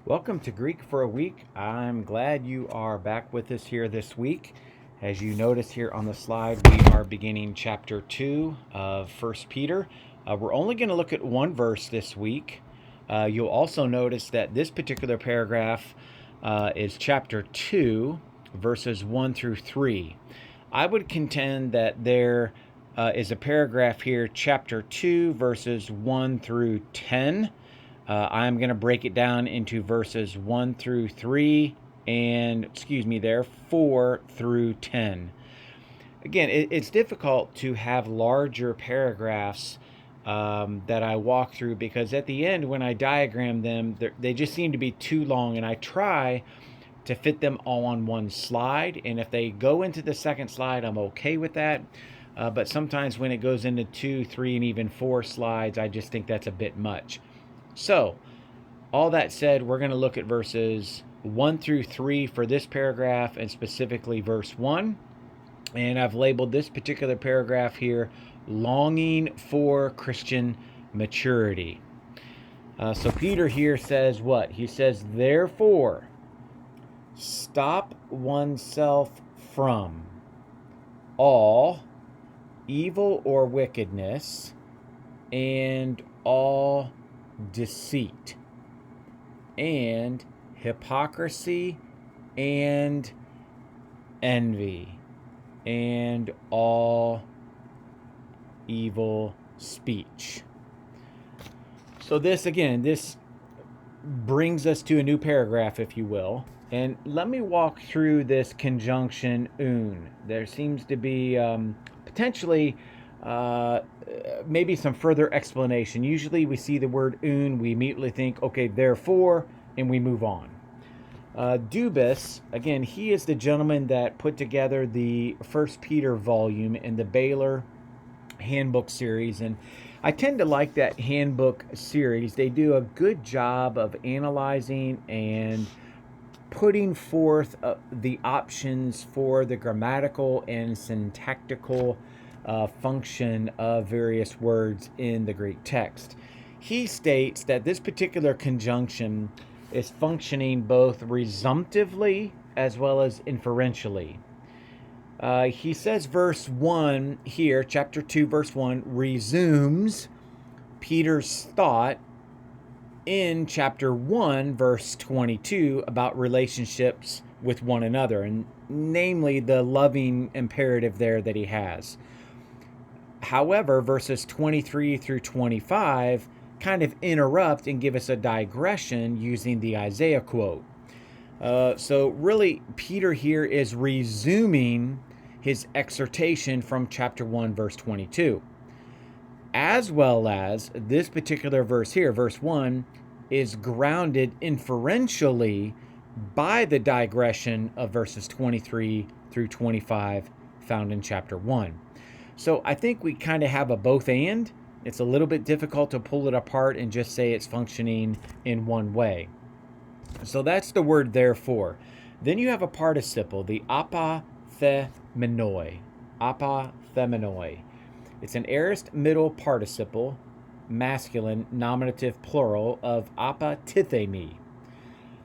Welcome to Greek for a Week. I'm glad you are back with us here this week. As you notice here on the slide, we are beginning chapter 2 of First Peter. We're only going to look at one verse this week. You'll also notice that this particular paragraph is chapter 2, verses 1 through 3. I would contend that there is a paragraph here, chapter 2, verses 1 through 10. I'm going to break it down into verses 1 through 3 and, 4 through 10. Again, it's difficult to have larger paragraphs that I walk through because at the end, when I diagram them, they just seem to be too long, and I try to fit them all on one slide. And if they go into the second slide, I'm okay with that. But sometimes when it goes into 2, 3, and even 4 slides, I just think that's a bit much. So, all that said, we're going to look at verses 1 through 3 for this paragraph, and specifically verse 1. And I've labeled this particular paragraph here, Longing for Christian Maturity. So Peter here says what? He says, therefore, stop oneself from all evil or wickedness and all deceit and hypocrisy and envy and all evil speech. So this brings us to a new paragraph, if you will. And let me walk through this conjunction un. There seems to be potentially maybe some further explanation. Usually we see the word un, we immediately think, okay, therefore, and we move on. Dubis, again, he is the gentleman that put together the First Peter volume in the Baylor handbook series, and I tend to like that handbook series. They do a good job of analyzing and putting forth the options for the grammatical and syntactical function of various words in the Greek text. He states that this particular conjunction is functioning both resumptively as well as inferentially. He says verse 1 here, chapter 2, verse 1, resumes Peter's thought in chapter 1, verse 22, about relationships with one another, and namely the loving imperative there that he has. However, verses 23 through 25 kind of interrupt and give us a digression using the Isaiah quote. So really, Peter here is resuming his exhortation from chapter 1, verse 22. As well as this particular verse here, verse 1, is grounded inferentially by the digression of verses 23 through 25 found in chapter 1. So I think we kind of have a both and. It's a little bit difficult to pull it apart and just say it's functioning in one way. So that's the word therefore. Then you have a participle, the apathemenoi. Apathemenoi. It's an aorist middle participle, masculine, nominative plural of apatithemi.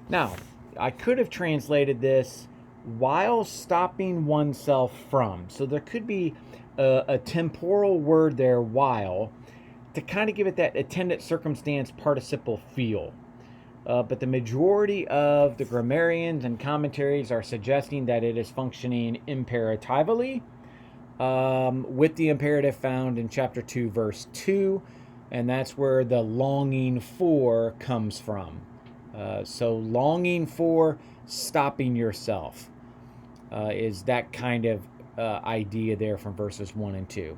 Now, I could have translated this while stopping oneself from. So there could be a temporal word there, while, to kind of give it that attendant circumstance participle feel. But the majority of the grammarians and commentaries are suggesting that it is functioning imperatively, with the imperative found in chapter 2, verse 2, and that's where the longing for comes from. So longing for, stopping yourself, is that kind of idea there from verses 1 and 2.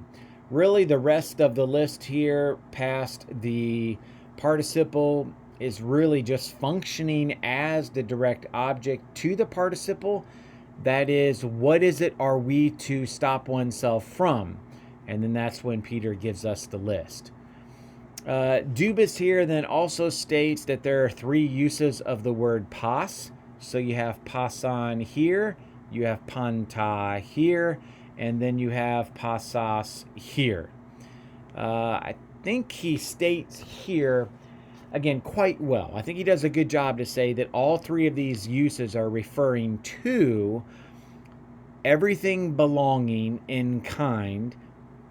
Really, the rest of the list here past the participle is really just functioning as the direct object to the participle. That is, what is it are we to stop oneself from? And then that's when Peter gives us the list. Dubis here then also states that there are 3 uses of the word pas. So you have pasan here, you have panta here, and then you have pasas here. I think he states here again, quite well. I think he does a good job to say that all three of these uses are referring to everything belonging in kind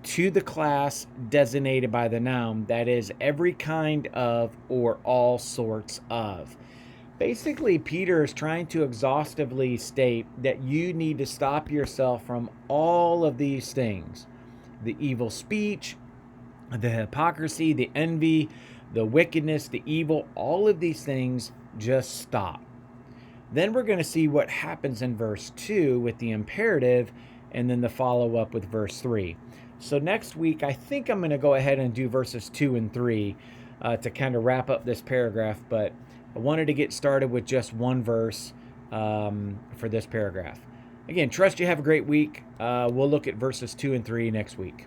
to the class designated by the noun, that is, every kind of or all sorts of. Basically, Peter is trying to exhaustively state that you need to stop yourself from all of these things: the evil speech, the hypocrisy, the envy, the wickedness, the evil. All of these things, just stop. Then we're going to see what happens in verse 2 with the imperative, and then the follow up with verse 3. So next week, I think I'm going to go ahead and do verses 2 and 3 to kind of wrap up this paragraph, but I wanted to get started with just one verse for this paragraph. Again, trust you have a great week. We'll look at verses 2 and 3 next week.